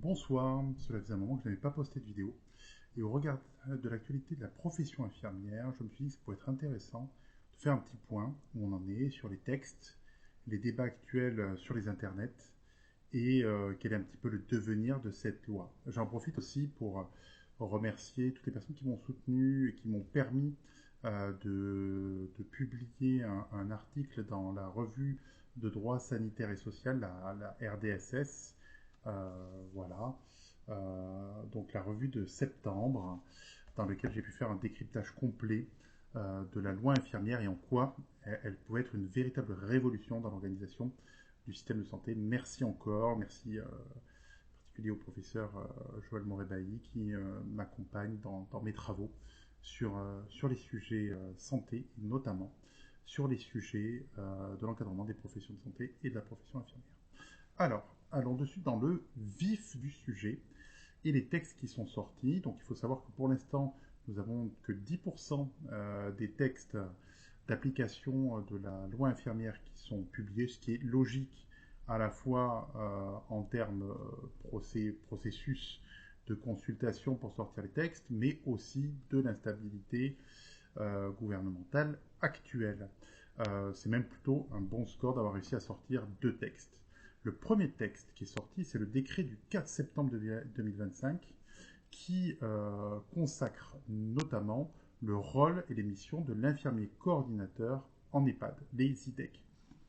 Bonsoir, cela faisait un moment que je n'avais pas posté de vidéo. Et au regard de l'actualité de la profession infirmière, je me suis dit que ça pourrait être intéressant de faire un petit point où on en est sur les textes, les débats actuels sur les internets et quel est un petit peu le devenir de cette loi. J'en profite aussi pour remercier toutes les personnes qui m'ont soutenu et qui m'ont permis de publier un article dans la revue de droit sanitaire et social, la RDSS. Voilà. Donc la revue de septembre, dans laquelle j'ai pu faire un décryptage complet de la loi infirmière et en quoi elle pouvait être une véritable révolution dans l'organisation du système de santé. Merci encore, merci en particulier au professeur Joël Moret-Bailly qui m'accompagne dans mes travaux sur les sujets santé, et notamment sur les sujets de l'encadrement des professions de santé et de la profession infirmière. Alors, allons de suite dans le vif du sujet et les textes qui sont sortis. Donc il faut savoir que pour l'instant, nous n'avons que 10% des textes d'application de la loi infirmière qui sont publiés, ce qui est logique à la fois en termes processus de consultation pour sortir les textes, mais aussi de l'instabilité gouvernementale actuelle. C'est même plutôt un bon score d'avoir réussi à sortir 2 textes. Le premier texte qui est sorti, c'est le décret du 4 septembre 2025 qui consacre notamment le rôle et les missions de l'infirmier coordinateur en EHPAD, les IDEC.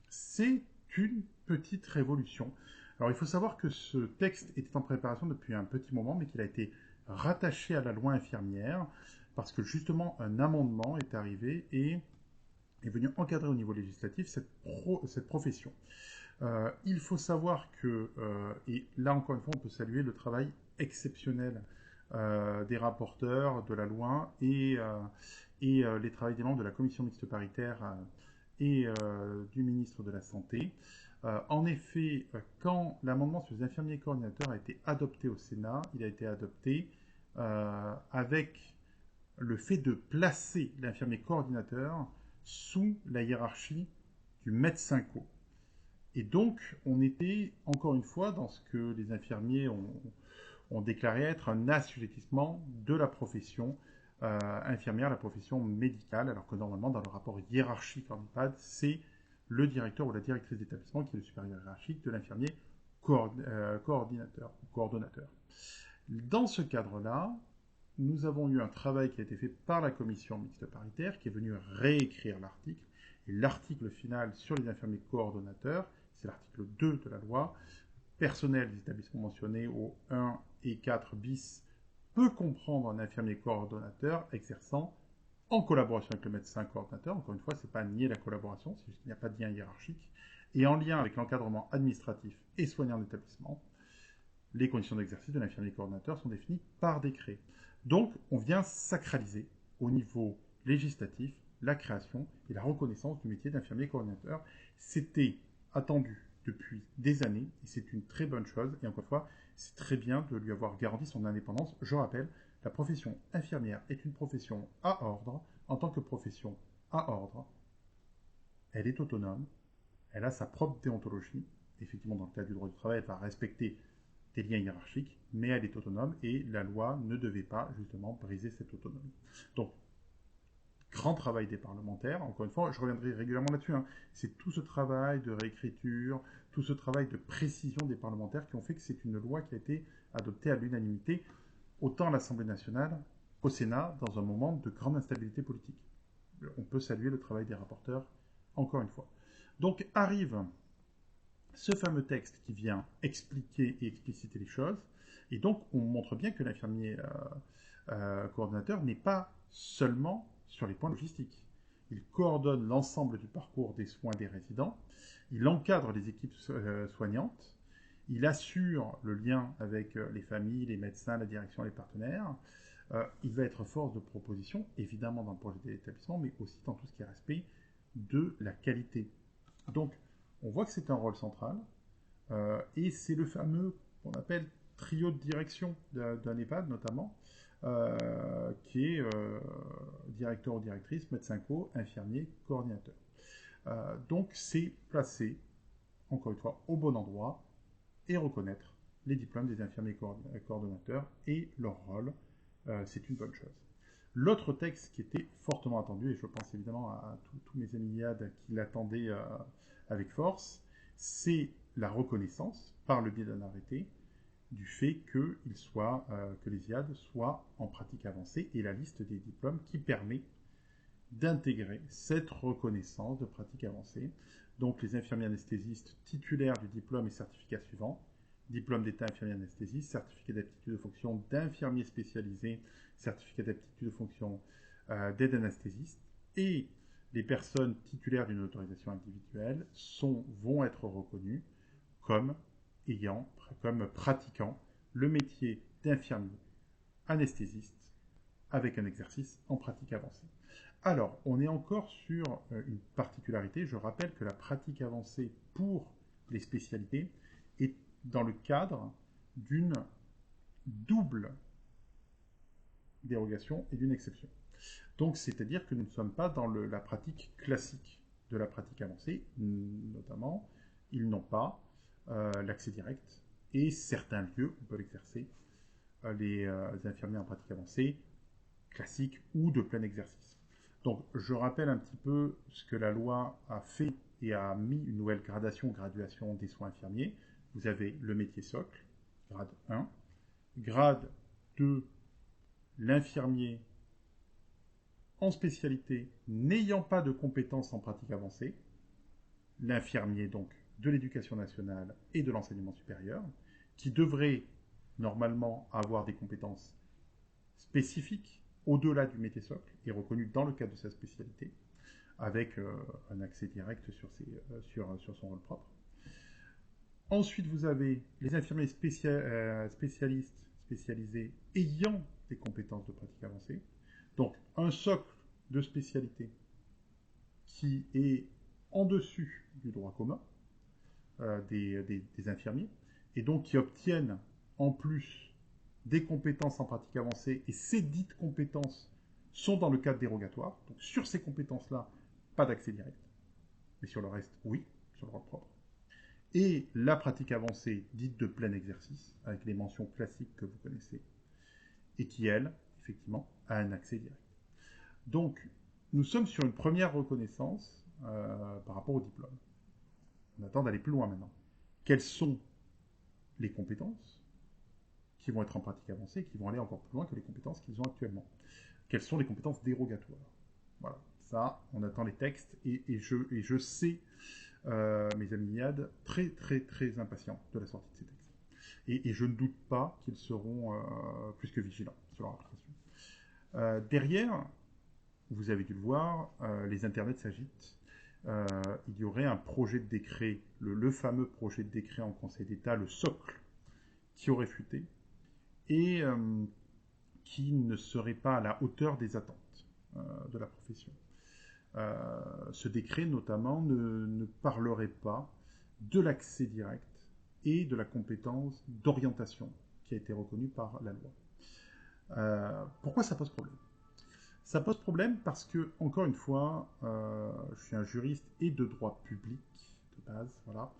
C'est une petite révolution. Alors il faut savoir que ce texte était en préparation depuis un petit moment, mais qu'il a été rattaché à la loi infirmière, parce que justement un amendement est arrivé et est venu encadrer au niveau législatif cette profession. Il faut savoir que, et là encore une fois, on peut saluer le travail exceptionnel des rapporteurs de la loi et les travaux des membres de la commission mixte paritaire et du ministre de la Santé. En effet, quand l'amendement sur les infirmiers coordinateurs a été adopté au Sénat, il a été adopté avec le fait de placer l'infirmier coordinateur sous la hiérarchie du médecin co. Et donc, on était, encore une fois, dans ce que les infirmiers ont déclaré être un assujettissement de la profession infirmière, la profession médicale, alors que normalement, dans le rapport hiérarchique en EHPAD, c'est le directeur ou la directrice d'établissement qui est le supérieur hiérarchique de l'infirmier coordinateur ou coordonnateur. Dans ce cadre-là, nous avons eu un travail qui a été fait par la commission mixte paritaire, qui est venue réécrire l'article. Et l'article final sur les infirmiers coordonnateurs, c'est l'article 2 de la loi. Personnel des établissements mentionnés au 1 et 4 bis peut comprendre un infirmier coordonnateur exerçant en collaboration avec le médecin coordonnateur. Encore une fois, ce n'est pas nier la collaboration, c'est juste qu'il n'y a pas de lien hiérarchique. Et en lien avec l'encadrement administratif et soignant d'établissement, les conditions d'exercice de l'infirmier coordonnateur sont définies par décret. Donc, on vient sacraliser au niveau législatif la création et la reconnaissance du métier d'infirmier coordinateur. C'était attendu depuis des années et c'est une très bonne chose. Et encore une fois, c'est très bien de lui avoir garanti son indépendance. Je rappelle, la profession infirmière est une profession à ordre. En tant que profession à ordre, elle est autonome, elle a sa propre déontologie. Effectivement, dans le cadre du droit du travail, elle va respecter des liens hiérarchiques, mais elle est autonome et la loi ne devait pas justement briser cette autonomie. Donc, grand travail des parlementaires, encore une fois, je reviendrai régulièrement là-dessus, hein. C'est tout ce travail de réécriture, tout ce travail de précision des parlementaires qui ont fait que c'est une loi qui a été adoptée à l'unanimité, autant à l'Assemblée nationale qu'au Sénat, dans un moment de grande instabilité politique. On peut saluer le travail des rapporteurs, encore une fois. Donc arrive ce fameux texte qui vient expliquer et expliciter les choses, et donc on montre bien que l'infirmier coordonnateur n'est pas seulement sur les points logistiques. Il coordonne l'ensemble du parcours des soins des résidents, il encadre les équipes soignantes, il assure le lien avec les familles, les médecins, la direction, les partenaires. Il va être force de proposition, évidemment dans le projet d'établissement, mais aussi dans tout ce qui est respect de la qualité. Donc, on voit que c'est un rôle central, et c'est le fameux qu'on appelle trio de direction d'un EHPAD notamment, qui est directeur ou directrice, médecin co, infirmier, coordinateur. Donc c'est placé, encore une fois, au bon endroit et reconnaître les diplômes des infirmiers coordonnateurs et leur rôle. C'est une bonne chose. L'autre texte qui était fortement attendu, et je pense évidemment à tous mes amis IAD qui l'attendaient avec force, c'est la reconnaissance, par le biais d'un arrêté, du fait que les IAD soient en pratique avancée et la liste des diplômes qui permet d'intégrer cette reconnaissance de pratique avancée. Donc les infirmiers anesthésistes titulaires du diplôme et certificat suivant: diplôme d'état infirmier anesthésiste, certificat d'aptitude de fonction d'infirmier spécialisé, certificat d'aptitude de fonction d'aide anesthésiste, et les personnes titulaires d'une autorisation individuelle vont être reconnues comme pratiquant le métier d'infirmier anesthésiste avec un exercice en pratique avancée. Alors, on est encore sur une particularité. Je rappelle que la pratique avancée pour les spécialités est dans le cadre d'une double dérogation et d'une exception. Donc, c'est-à-dire que nous ne sommes pas dans la pratique classique de la pratique avancée. Notamment, ils n'ont pas l'accès direct, et certains lieux peuvent exercer les infirmiers en pratique avancée classique ou de plein exercice. Donc, je rappelle un petit peu ce que la loi a fait et a mis une nouvelle graduation des soins infirmiers. Vous avez le métier socle, grade 1. Grade 2, l'infirmier en spécialité n'ayant pas de compétences en pratique avancée. L'infirmier, donc, de l'éducation nationale et de l'enseignement supérieur, qui devrait normalement avoir des compétences spécifiques au-delà du métier socle et reconnu dans le cadre de sa spécialité, avec un accès direct sur son rôle propre. Ensuite, vous avez les infirmiers spécialistes, spécialisés, ayant des compétences de pratique avancée. Donc, un socle de spécialité qui est en dessus du droit commun des infirmiers, et donc qui obtiennent en plus des compétences en pratique avancée, et ces dites compétences sont dans le cadre dérogatoire. Donc sur ces compétences-là, pas d'accès direct, mais sur le reste, oui, sur le droit propre. Et la pratique avancée dite de plein exercice, avec les mentions classiques que vous connaissez, et qui, elle, effectivement, a un accès direct. Donc, nous sommes sur une première reconnaissance par rapport au diplôme. On attend d'aller plus loin maintenant. Quelles sont les compétences qui vont être en pratique avancée, qui vont aller encore plus loin que les compétences qu'ils ont actuellement? Quelles sont les compétences dérogatoires? Voilà, ça, on attend les textes, et je sais, mes amis IAD, très très très impatients de la sortie de ces textes. Et je ne doute pas qu'ils seront plus que vigilants sur leur application. Derrière, vous avez dû le voir, les internets s'agitent. Il y aurait un projet de décret, le fameux projet de décret en Conseil d'État, le socle, qui aurait fuité, et qui ne serait pas à la hauteur des attentes de la profession. Ce décret, notamment, ne parlerait pas de l'accès direct et de la compétence d'orientation qui a été reconnue par la loi. Pourquoi ça pose problème? Ça pose problème parce que, encore une fois, je suis un juriste et de droit public de base, voilà.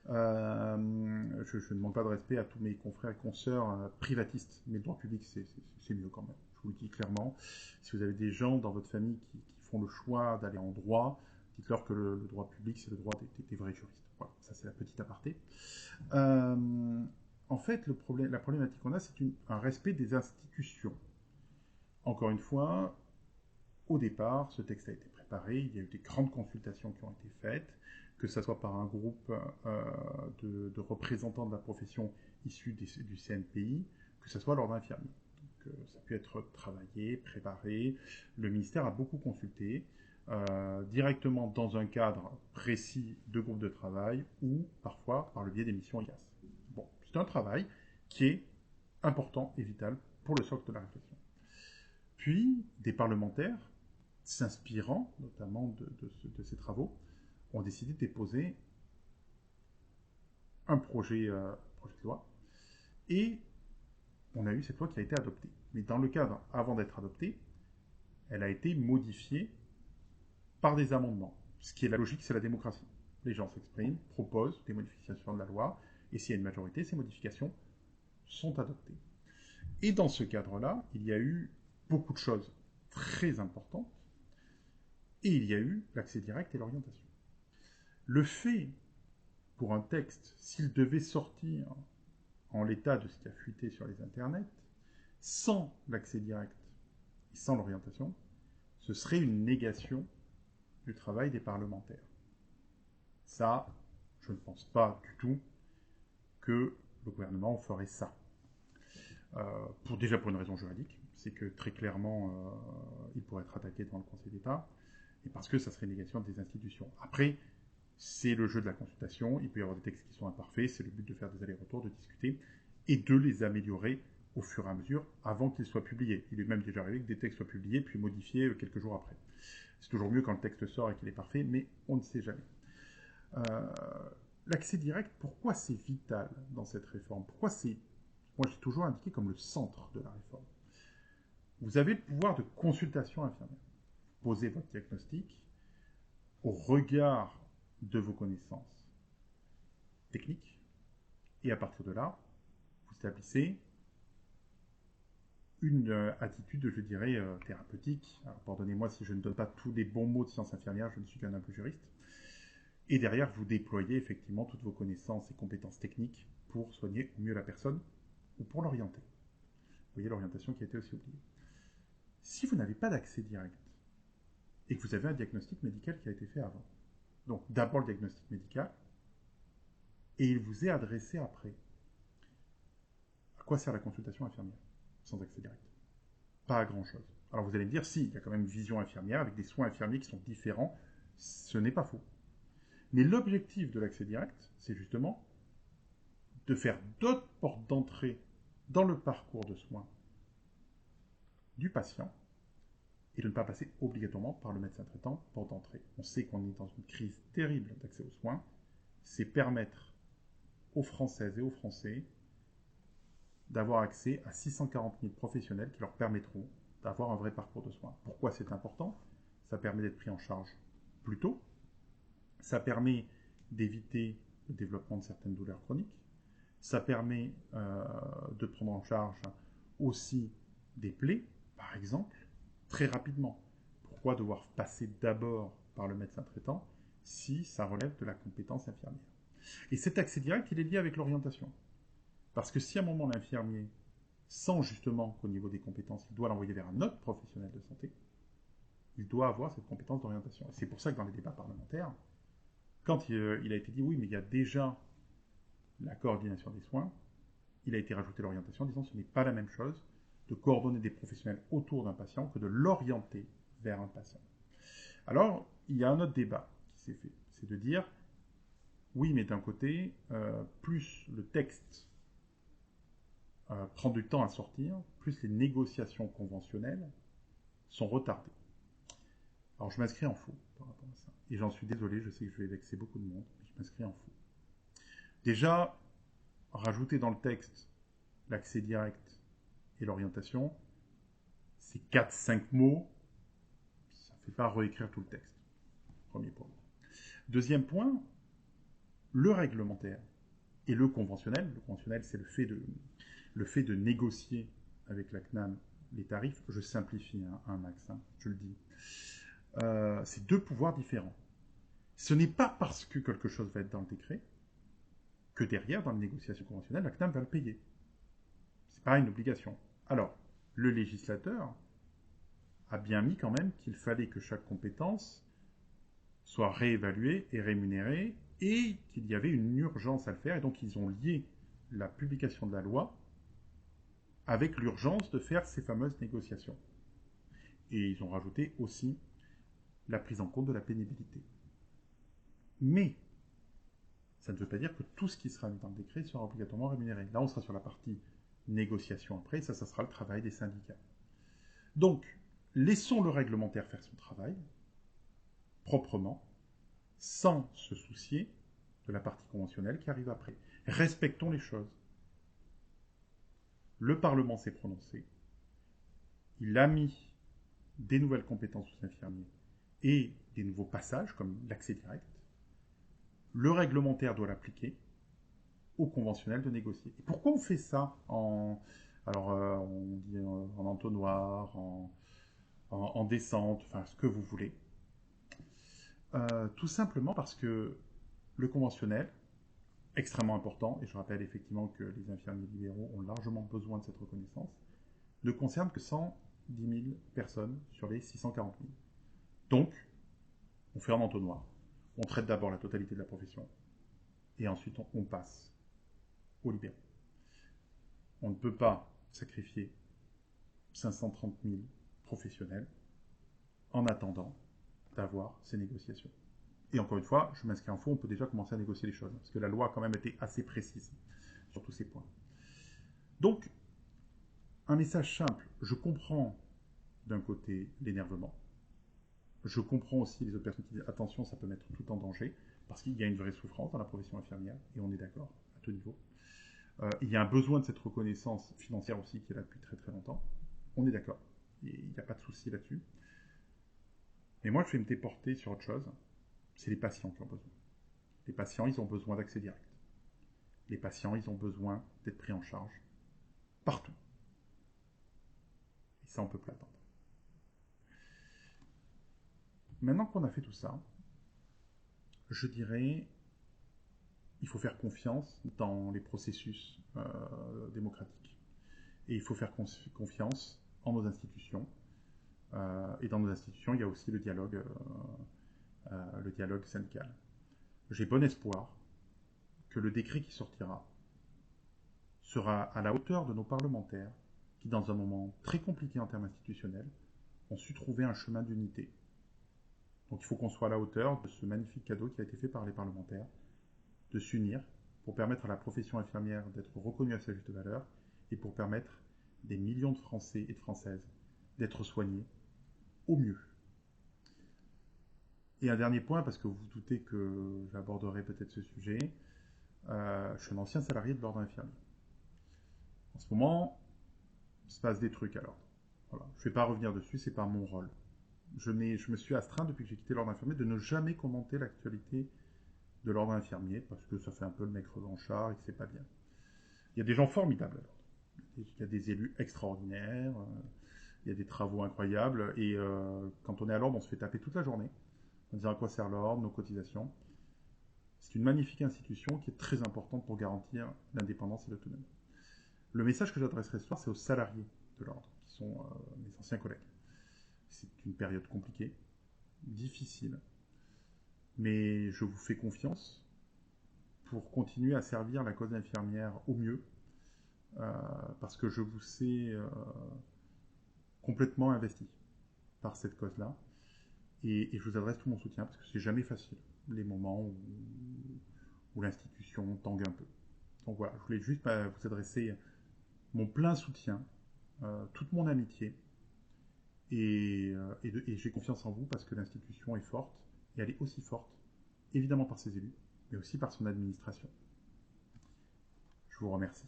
Je ne manque pas de respect à tous mes confrères et consoeurs privatistes, mais le droit public, c'est mieux quand même. Je vous le dis clairement. Si vous avez des gens dans votre famille qui font le choix d'aller en droit, dites-leur que le droit public, c'est le droit des vrais juristes. Voilà, ça c'est la petite aparté. En fait, la problématique qu'on a, c'est un respect des institutions. Encore une fois, au départ, ce texte a été préparé, il y a eu des grandes consultations qui ont été faites, que ce soit par un groupe de représentants de la profession issus du CNPI, que ce soit l'ordre infirmier. Donc, ça a pu être travaillé, préparé. Le ministère a beaucoup consulté, directement dans un cadre précis de groupe de travail, ou parfois par le biais des missions IAS. Bon, c'est un travail qui est important et vital pour le socle de la réflexion. Puis, des parlementaires, s'inspirant notamment de ces travaux, ont décidé de déposer un projet de loi, et on a eu cette loi qui a été adoptée. Mais dans le cadre, avant d'être adoptée, elle a été modifiée par des amendements. Ce qui est la logique, c'est la démocratie. Les gens s'expriment, proposent des modifications de la loi, et s'il y a une majorité, ces modifications sont adoptées. Et dans ce cadre-là, il y a eu beaucoup de choses très importantes, et il y a eu l'accès direct et l'orientation. Le fait, pour un texte, s'il devait sortir en l'état de ce qui a fuité sur les internets, sans l'accès direct et sans l'orientation, ce serait une négation du travail des parlementaires. Ça, je ne pense pas du tout que le gouvernement ferait ça. Déjà pour une raison juridique, c'est que très clairement, il pourrait être attaqué devant le Conseil d'État, et parce que ça serait une négation des institutions. Après, c'est le jeu de la consultation, il peut y avoir des textes qui sont imparfaits, c'est le but de faire des allers-retours, de discuter, et de les améliorer au fur et à mesure avant qu'ils soient publiés. Il est même déjà arrivé que des textes soient publiés puis modifiés quelques jours après. C'est toujours mieux quand le texte sort et qu'il est parfait, mais on ne sait jamais. L'accès direct, pourquoi c'est vital dans cette réforme? Pourquoi c'est, moi j'ai toujours indiqué comme le centre de la réforme. Vous avez le pouvoir de consultation infirmière. Vous posez votre diagnostic au regard de vos connaissances techniques, et à partir de là, vous établissez une attitude, je dirais, thérapeutique. Alors, pardonnez-moi si je ne donne pas tous les bons mots de science infirmière, je ne suis qu'un humble juriste. Et derrière, vous déployez effectivement toutes vos connaissances et compétences techniques pour soigner au mieux la personne ou pour l'orienter. Vous voyez l'orientation qui a été aussi oubliée. Si vous n'avez pas d'accès direct et que vous avez un diagnostic médical qui a été fait avant, donc d'abord le diagnostic médical, et il vous est adressé après, à quoi sert la consultation infirmière sans accès direct? Pas à grand-chose. Alors vous allez me dire, si, il y a quand même une vision infirmière avec des soins infirmiers qui sont différents, ce n'est pas faux. Mais l'objectif de l'accès direct, c'est justement de faire d'autres portes d'entrée dans le parcours de soins du patient et de ne pas passer obligatoirement par le médecin traitant porte d'entrée. On sait qu'on est dans une crise terrible d'accès aux soins. C'est permettre aux Françaises et aux Français d'avoir accès à 640 000 professionnels qui leur permettront d'avoir un vrai parcours de soins. Pourquoi c'est important? Ça permet d'être pris en charge plus tôt. Ça permet d'éviter le développement de certaines douleurs chroniques. Ça permet de prendre en charge aussi des plaies, par exemple, très rapidement. Pourquoi devoir passer d'abord par le médecin traitant si ça relève de la compétence infirmière? Et cet accès direct, il est lié avec l'orientation. Parce que si à un moment l'infirmier sent justement qu'au niveau des compétences, il doit l'envoyer vers un autre professionnel de santé, il doit avoir cette compétence d'orientation. Et c'est pour ça que dans les débats parlementaires, quand il a été dit oui, mais il y a déjà la coordination des soins, il a été rajouté l'orientation en disant que ce n'est pas la même chose de coordonner des professionnels autour d'un patient que de l'orienter vers un patient. Alors, il y a un autre débat qui s'est fait, c'est de dire oui, mais d'un côté, plus le texte prend du temps à sortir, plus les négociations conventionnelles sont retardées. Alors je m'inscris en faux par rapport à ça. Et j'en suis désolé, je sais que je vais vexer beaucoup de monde, mais je m'inscris en faux. Déjà, rajouter dans le texte l'accès direct et l'orientation, c'est 4-5 mots, ça ne fait pas réécrire tout le texte. Premier point. Deuxième point, le réglementaire et le conventionnel. Le conventionnel, c'est le fait de négocier avec la CNAM les tarifs. Je simplifie un max, je le dis. C'est deux pouvoirs différents. Ce n'est pas parce que quelque chose va être dans le décret que derrière, dans la négociation conventionnelle, la CNAM va le payer. Ce n'est pas une obligation. Alors, le législateur a bien mis quand même qu'il fallait que chaque compétence soit réévaluée et rémunérée et qu'il y avait une urgence à le faire. Et donc, ils ont lié la publication de la loi avec l'urgence de faire ces fameuses négociations. Et ils ont rajouté aussi la prise en compte de la pénibilité. Mais ça ne veut pas dire que tout ce qui sera mis dans le décret sera obligatoirement rémunéré. Là, on sera sur la partie négociation après, ça sera le travail des syndicats. Donc, laissons le réglementaire faire son travail, proprement, sans se soucier de la partie conventionnelle qui arrive après. Respectons les choses. Le Parlement s'est prononcé. Il a mis des nouvelles compétences aux infirmiers et des nouveaux passages, comme l'accès direct. Le réglementaire doit l'appliquer. aux conventionnels de négocier. Et pourquoi on fait ça alors, on dit en entonnoir, en descente, enfin ce que vous voulez. Tout simplement parce que le conventionnel, extrêmement important, et je rappelle effectivement que les infirmiers libéraux ont largement besoin de cette reconnaissance, ne concerne que 110 000 personnes sur les 640 000. Donc, on fait en entonnoir. On traite d'abord la totalité de la profession, et ensuite on passe aux libéraux. On ne peut pas sacrifier 530 000 professionnels en attendant d'avoir ces négociations. Et encore une fois, je m'inscris en faux, on peut déjà commencer à négocier les choses, parce que la loi a quand même été assez précise sur tous ces points. Donc, un message simple, je comprends d'un côté l'énervement, je comprends aussi les autres personnes qui disent attention, ça peut mettre tout en danger, parce qu'il y a une vraie souffrance dans la profession infirmière, et on est d'accord à tout niveau. Il y a un besoin de cette reconnaissance financière aussi qui est là depuis très très longtemps, on est d'accord, il n'y a pas de souci là-dessus. Mais moi, je vais me déporter sur autre chose, c'est les patients qui ont besoin. Les patients, ils ont besoin d'accès direct. Les patients, ils ont besoin d'être pris en charge partout. Et ça, on ne peut plus attendre. Maintenant qu'on a fait tout ça, je dirais, il faut faire confiance dans les processus démocratiques. Et il faut faire confiance en nos institutions. Et dans nos institutions, il y a aussi le dialogue syndical. J'ai bon espoir que le décret qui sortira sera à la hauteur de nos parlementaires qui, dans un moment très compliqué en termes institutionnels, ont su trouver un chemin d'unité. Donc il faut qu'on soit à la hauteur de ce magnifique cadeau qui a été fait par les parlementaires, de s'unir pour permettre à la profession infirmière d'être reconnue à sa juste valeur et pour permettre des millions de Français et de Françaises d'être soignés au mieux. Et un dernier point, parce que vous vous doutez que j'aborderai peut-être ce sujet, je suis un ancien salarié de l'ordre infirmier. En ce moment, il se passe des trucs à l'ordre. Voilà. Je ne vais pas revenir dessus, c'est pas mon rôle. Je me suis astreint depuis que j'ai quitté l'ordre infirmier de ne jamais commenter l'actualité de l'ordre infirmier parce que ça fait un peu le mec revanchard et que c'est pas bien. Il y a des gens formidables à l'ordre. Il y a des élus extraordinaires, il y a des travaux incroyables et quand on est à l'ordre, on se fait taper toute la journée en disant à quoi sert l'ordre, nos cotisations. C'est une magnifique institution qui est très importante pour garantir l'indépendance et l'autonomie. Le message que j'adresserai ce soir, c'est aux salariés de l'ordre, qui sont mes anciens collègues. C'est une période compliquée, difficile, mais je vous fais confiance pour continuer à servir la cause infirmière au mieux, parce que je vous sais complètement investi par cette cause-là, et je vous adresse tout mon soutien, parce que c'est jamais facile, les moments où l'institution tangue un peu. Donc voilà, je voulais juste vous adresser mon plein soutien, toute mon amitié, et j'ai confiance en vous parce que l'institution est forte, et elle est aussi forte, évidemment par ses élus, mais aussi par son administration. Je vous remercie.